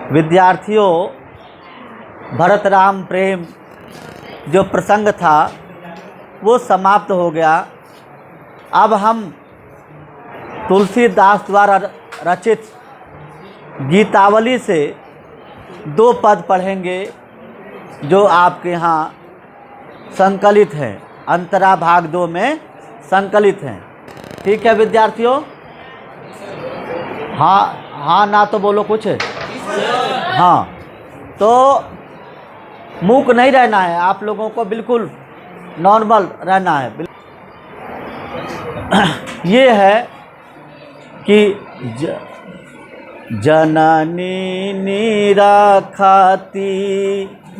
विद्यार्थियों, भरत राम प्रेम जो प्रसंग था वो समाप्त हो गया। अब हम तुलसीदास द्वारा रचित गीतावली से 2 पद पढ़ेंगे जो आपके यहाँ संकलित हैं, अंतरा भाग 2 में संकलित हैं। ठीक है विद्यार्थियों? हाँ ना तो बोलो कुछ। हाँ, तो मूक नहीं रहना है, आप लोगों को बिल्कुल नॉर्मल रहना है। ये है कि जननी निरखती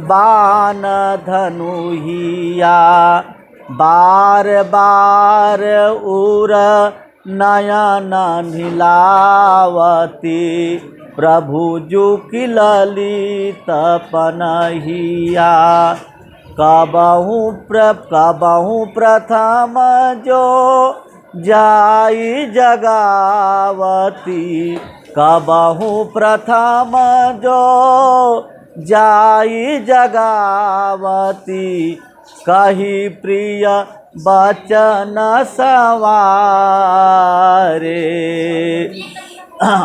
बाण धनुहिया, बार बार उर नयन नीलावती, प्रभु जु की ललित पनहिया, कबहु प्रथम जो जाई जगावती, कबहु प्रथम जो जाई जगावती, कही प्रिय बचन सवारे,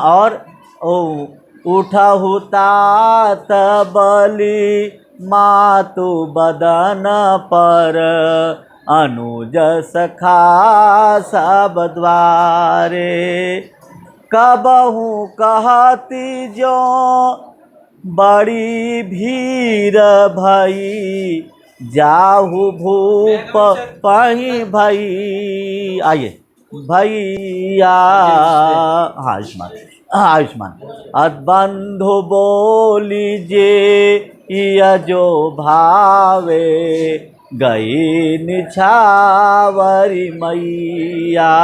और उठहु तात बलि मातु बदन पर, अनुज सखा सब द्वारे, कबहु कहती जो बड़ी भीड़ भई, जाहु भूप पही भई। आइए भैया, आयुष्मान अदबंधु बोली जे जो भावे, गई निछावरी मैया,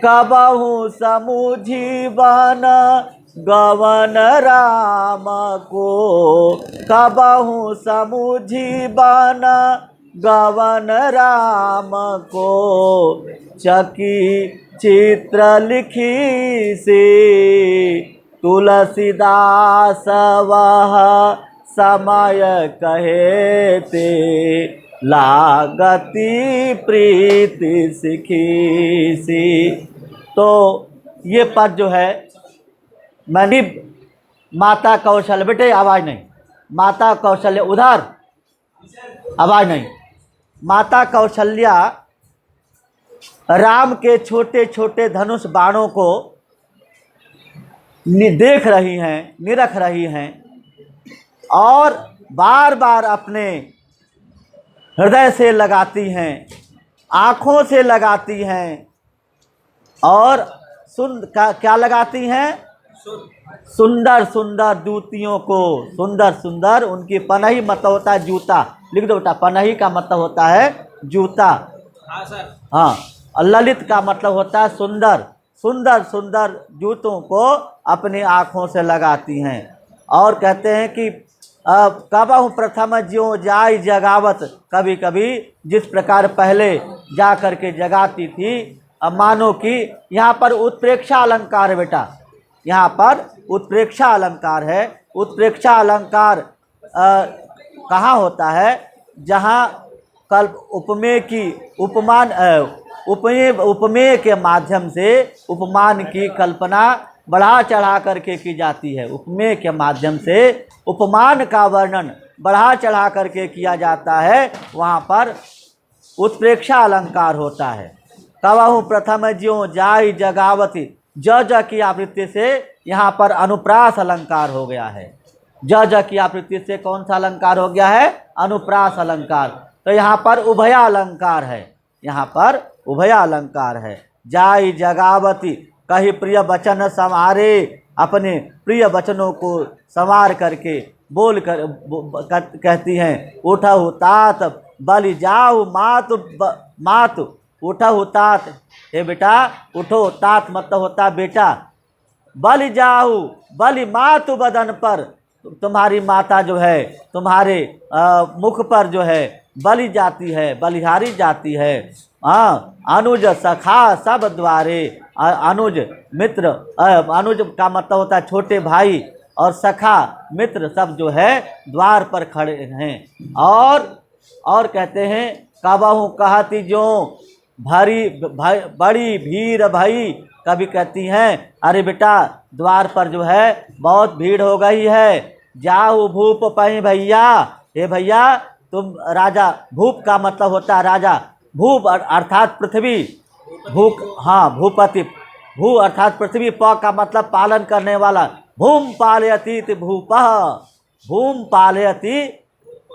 कबहु समुझी बन गवन राम को, कबहु समुझी बन गवन राम को, चकी चित्र लिखी से तुलसीदास वह समय कहे ते, लागती प्रीति सिखी सी। तो ये पद जो है मैंने माता कौशल्य, बेटे आवाज़ नहीं, माता कौशल्य उधर आवाज़ नहीं, माता कौशल्या राम के छोटे छोटे धनुष बाणों को देख रही हैं, निरख रही हैं और बार बार अपने हृदय से लगाती हैं, आँखों से लगाती हैं और क्या लगाती हैं? सुंदर सुंदर जूतियों को, सुंदर सुंदर उनकी पनही मतलब होता है जूता, लिख दो बेटा, पनही का मतलब होता है जूता। हाँ सर। हाँ, और ललित का मतलब होता है सुंदर, सुंदर सुंदर जूतों को अपनी आँखों से लगाती हैं और कहते हैं कि कबहु प्रथम ज्यों जाई जगावत, कभी कभी जिस प्रकार पहले जा कर के जगाती थी, मानो कि यहाँ पर उत्प्रेक्षा अलंकार है बेटा, यहाँ पर उत्प्रेक्षा अलंकार है। उत्प्रेक्षा अलंकार कहाँ होता है? जहाँ कल्प उपमेय की उपमान उपमेय के माध्यम से उपमान की कल्पना बढ़ा चढ़ा करके की जाती है। उपमेय के माध्यम से उपमान का वर्णन बढ़ा चढ़ा करके किया जाता है, वहाँ पर उत्प्रेक्षा अलंकार होता है। कबहु प्रथम ज्यों जाई जगावती, ज की आवृत्ति से यहाँ पर अनुप्रास अलंकार हो गया है। ज की आवृत्ति से कौन सा अलंकार हो गया है? अनुप्रास अलंकार। तो यहाँ पर उभया अलंकार है, यहाँ पर उभया अलंकार है। जाई जगावती, कही प्रिय वचन संवारे, अपने प्रिय वचनों को संवार करके बोल कर कहती हैं, उठहु तात बलि जाहु मातु, मातु उठहु तात, हे बेटा उठो, तात मतलब होता बेटा, बलि जाहु, बलि मातु बदन पर, तुम्हारी माता जो है तुम्हारे मुख पर जो है बलि जाती है, बलिहारी जाती है। हाँ, अनुज सखा सब द्वारे, अनुज मित्र, अनुज का मतलब होता है छोटे भाई, और सखा मित्र सब जो है द्वार पर खड़े हैं। और कहते हैं काबाहू कहती जो बड़ी भीड़ भई, कभी कहती हैं अरे बेटा द्वार पर जो है बहुत भीड़ हो गई है, जाओ भूप पई भैया। हे भैया तुम राजा, भूप का मतलब होता है राजा, भूप अर्थात पृथ्वी, भूप हाँ भूपति, भू अर्थात पृथ्वी, प का मतलब पालन करने वाला, भूम पालयति भूपः, भूम पालयति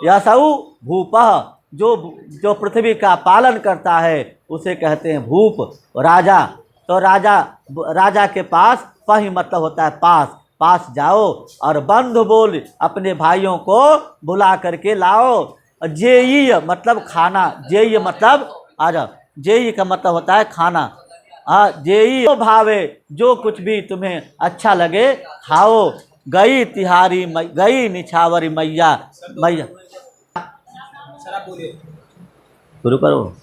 यसौ भूपः, जो पृथ्वी का पालन करता है उसे कहते हैं भूप, राजा। तो राजा के पास पही मतलब होता है पास जाओ, और बंधु बोल अपने भाइयों को बुला करके लाओ। जेई मतलब खाना, जेई मतलब आ जाओ, जेई का मतलब होता है खाना। जेई भावे जो कुछ भी तुम्हें अच्छा लगे खाओ। गई तिहारी गई निछावरी मैया, मैया शुरू करो।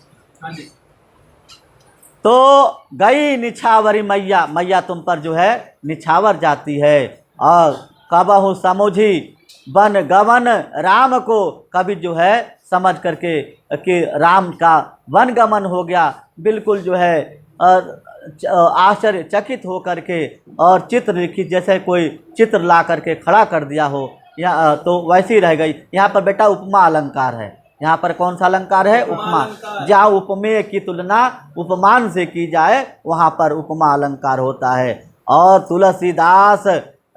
तो गई निछावरी मैया, मैया तुम पर जो है निछावर जाती है। और कबहु समझी बन गमन राम को, कभी जो है समझ करके कि राम का वन गमन हो गया, बिल्कुल जो है आश्चर्यचकित हो करके, और चित्र लिखी जैसे कोई चित्र ला करके खड़ा कर दिया हो, या तो वैसी रह गई। यहाँ पर बेटा उपमा अलंकार है, यहाँ पर कौन सा अलंकार है? उपमा। जहाँ उपमेय की तुलना उपमान से की जाए वहाँ पर उपमा अलंकार होता है। और तुलसीदास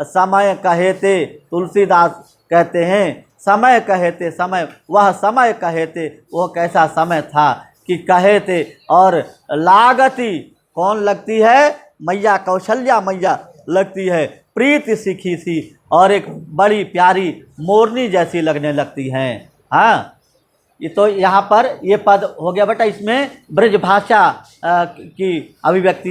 समय कहेते, तुलसीदास कहते हैं समय कहेते, समय वह समय कहेते, वह कैसा समय था कि कहेते। और लागती कौन लगती है? मैया कौशल्या मैया लगती है, प्रीति सीखी सी, और एक बड़ी प्यारी मोरनी जैसी लगने लगती हैं। हाँ, ये तो यहाँ पर ये पद हो गया बेटा। इसमें ब्रज भाषा की अभिव्यक्ति,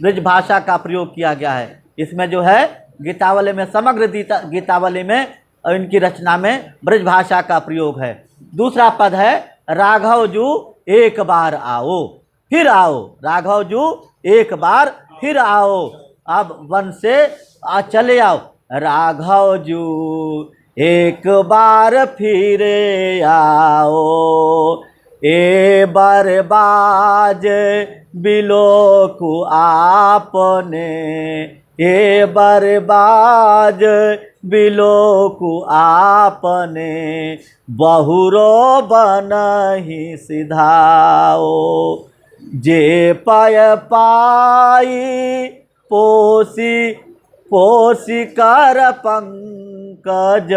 ब्रज भाषा का प्रयोग किया गया है। इसमें जो है गीतावली में, समग्र गीतावली में, इनकी रचना में ब्रज भाषा का प्रयोग है। दूसरा पद है राघव जू एक बार आओ, फिर आओ। राघव जू एक बार फिर आओ, अब वन से चले आओ। राघव जू एक बार फिर आओ, ए बरबाज बिलोकु आपने, ए बरबाज बिलोकु आपने, बहुरो बनहि सिधाओ। जे पाय पाई पोसी कर पंकज,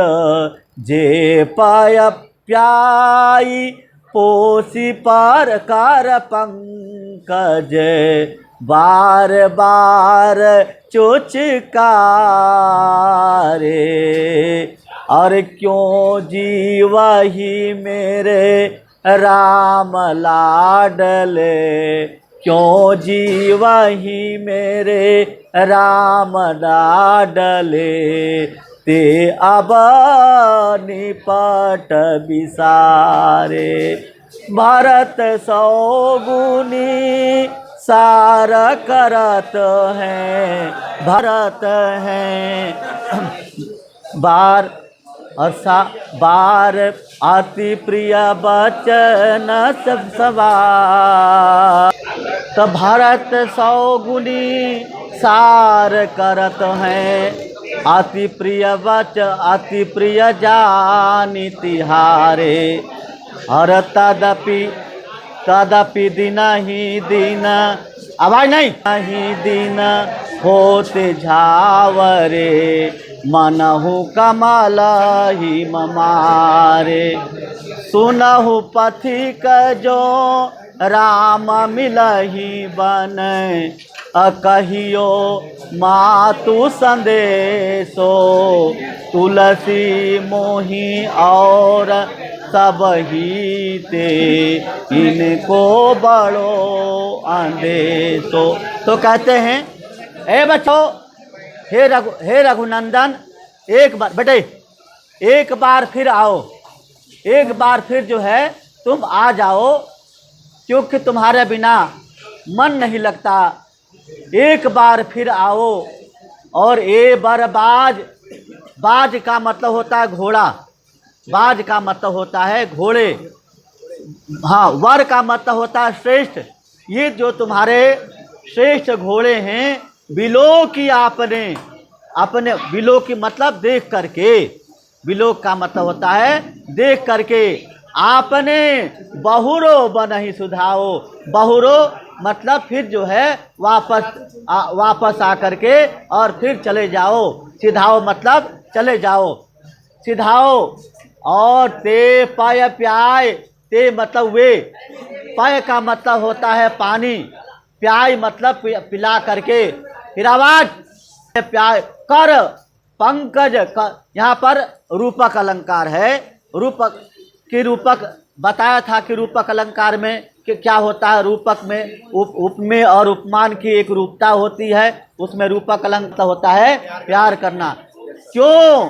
जे पाय प्याई पोसी पर कर पंकज, बार बार चुचकारे। और क्यों जीवही मेरे राम लाडले, क्यों जीवही मेरे राम लाडले, ते अब निपट बिसारे। भरत सौगुनी सार करत हैं, भरत हैं बार और बार अति प्रिय बचन सब सवार। तो भरत सौगुनी सार करत हैं, अति प्रिय बच अति प्रिय जानि तिहारे। और तदपि दिन ही दिन, आवाज नहीं दिन होते झावरे, मनहु कमल ही ममारे। सुनहु पथिक जो राम मिलहि बन, कहियो मातु संदेशो, तुलसी मोहि और सब ही ते, इनको बड़ो अंदेशो। तो कहते हैं ए बच्चों, हे रघुनंदन, एक बार बेटे, एक बार फिर आओ, एक बार फिर जो है तुम आ जाओ, क्योंकि तुम्हारे बिना मन नहीं लगता। एक बार फिर आओ। और ए बरबाज बाज का मतलब होता है घोड़ा, बाज का मतलब होता है घोड़े। हाँ, वर का मतलब होता है श्रेष्ठ। ये जो तुम्हारे श्रेष्ठ घोड़े हैं, बिलो की आपने, अपने बिलो की मतलब देख करके, बिलो का मतलब होता है देख करके, आपने बहुरो बनहि सुधाओ। बहुरो मतलब फिर जो है वापस आ करके और फिर चले जाओ। सिधाओ मतलब चले जाओ, सिधाओ। और ते पाय प्याय, ते मतलब वे, पाय का मतलब होता है पानी, प्याय मतलब पिला करके। फिर आवाज प्याय कर पंकज यहाँ पर रूपक अलंकार है। रूपक की रूपक बताया था कि रूपक अलंकार में कि क्या होता है। रूपक में उपमेय और उपमान की एक रूपता होती है, उसमें रूपक अलंकार होता है प्यार करना। क्यों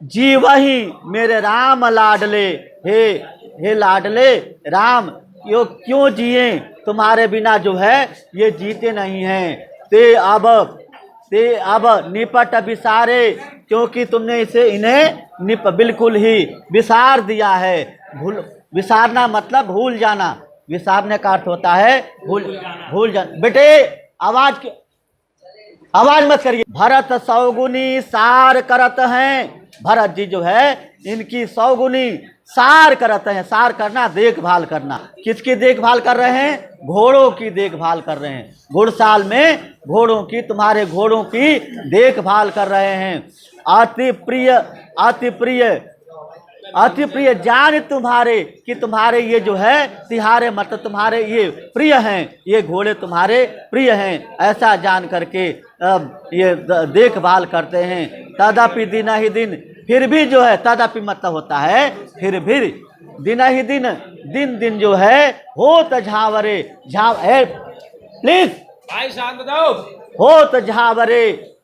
जी वही मेरे राम लाडले, हे लाडले राम, क्यों जिए तुम्हारे बिना जो है ये जीते नहीं हैं। ते अब निपट विसारे, क्योंकि तुमने इन्हें बिल्कुल ही विसार दिया है। विसारना मतलब भूल जाना, विसारने का अर्थ होता है भूल जाना। बेटे आवाज मत करिए। भरत सौगुनी सार करत हैं, भरत जी जो है इनकी सौगुनी सार करते हैं। सार करना देखभाल करना, किसकी देखभाल कर रहे हैं? घोड़ों की देखभाल कर रहे हैं। घुड़साल में घोड़ों की, तुम्हारे घोड़ों की देखभाल कर रहे हैं। अति प्रिय, अति प्रिय, अति प्रिय जान तुम्हारे, कि तुम्हारे ये जो है तिहारे मतलब तुम्हारे ये प्रिय हैं, ये घोड़े तुम्हारे प्रिय हैं, ऐसा जान करके ये देखभाल करते हैं। तदपि दिन ही दिन, फिर भी जो है, तदपि मतलब होता है फिर भी, दिन ही दिन, दिन दिन जो है होत झावरे, प्लीज भाई शांत दो। होत झावरे,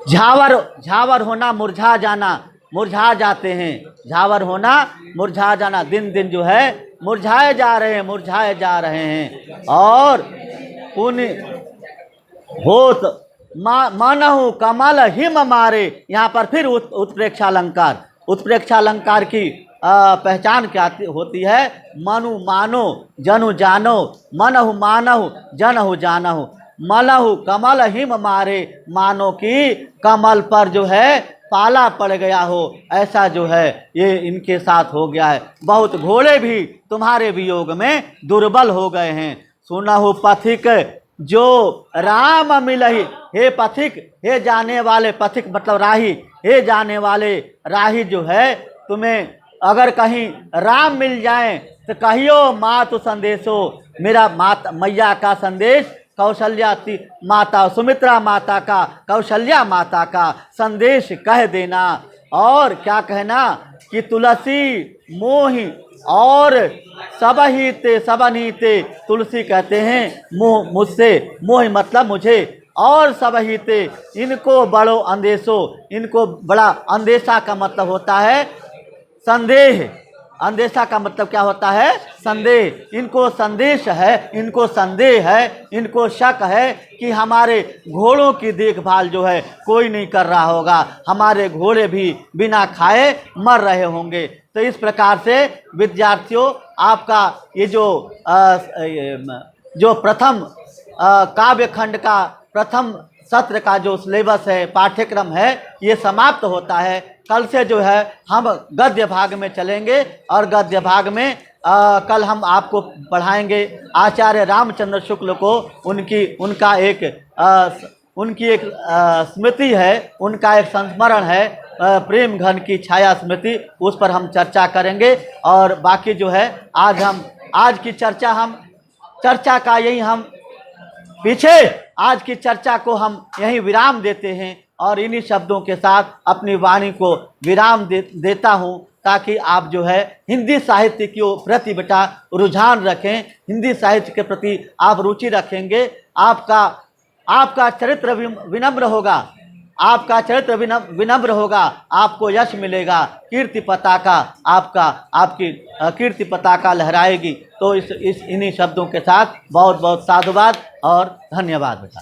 झावर होना मुरझा जाना, मुरझा जाते हैं। झावर होना मुरझा जाना, दिन दिन जो है मुरझाए जा रहे हैं, मुरझाए जा रहे हैं। और पुण्य होत मानहु कमल हिम मारे, यहाँ पर फिर उत्प्रेक्षालंकार, उत्प्रेक्षालंकार की पहचान क्या होती है? मनु मानो, जनु जानो, मनहु मानहु, जनहु जानहु। मलहु कमल हिम मारे, मानो कि कमल पर जो है पाला पड़ गया हो, ऐसा जो है ये इनके साथ हो गया है। बहुत घोड़े भी तुम्हारे वियोग में दुर्बल हो गए हैं। सुनहु पथिक जो राम मिलहि, हे पथिक, हे जाने वाले, पथिक मतलब राही, हे जाने वाले राही जो है, तुम्हें अगर कहीं राम मिल जाए तो कहियो मातु संदेशो, मेरा मैया का संदेश, कौशल्या माता, सुमित्रा माता का, कौशल्या माता का संदेश कह देना। और क्या कहना कि तुलसी मोहि और सबहिते, सबनीते, तुलसी कहते हैं मुझसे, मोहि मतलब मुझे, और सबहिते इनको बड़ो अंदेशो, इनको बड़ा अंदेशा का मतलब होता है संदेह। अंदेशा का मतलब क्या होता है? संदेह। इनको संदेश है, इनको संदेह है, इनको शक है कि हमारे घोड़ों की देखभाल जो है कोई नहीं कर रहा होगा, हमारे घोड़े भी बिना खाए मर रहे होंगे। तो इस प्रकार से विद्यार्थियों, आपका ये जो प्रथम काव्य खंड का प्रथम सत्र का जो सिलेबस है, पाठ्यक्रम है, ये समाप्त होता है। कल से जो है हम गद्य भाग में चलेंगे, और गद्य भाग में कल हम आपको पढ़ाएंगे आचार्य रामचंद्र शुक्ल को, उनकी एक स्मृति है, उनका एक संस्मरण है, प्रेम घन की छाया स्मृति, उस पर हम चर्चा करेंगे। और बाकी जो है आज की चर्चा का यही हम पीछे, आज की चर्चा को हम यहीं विराम देते हैं, और इन्हीं शब्दों के साथ अपनी वाणी को विराम देता हूं, ताकि आप जो है हिंदी साहित्य के प्रति बेटा रुझान रखें, हिंदी साहित्य के प्रति आप रुचि रखेंगे, आपका चरित्र विनम्र होगा, आपका चरित्र विनम्र होगा, आपको यश मिलेगा, कीर्ति पताका आपकी कीर्ति पताका लहराएगी। तो इन्हीं शब्दों के साथ बहुत बहुत साधुवाद और धन्यवाद बेटा।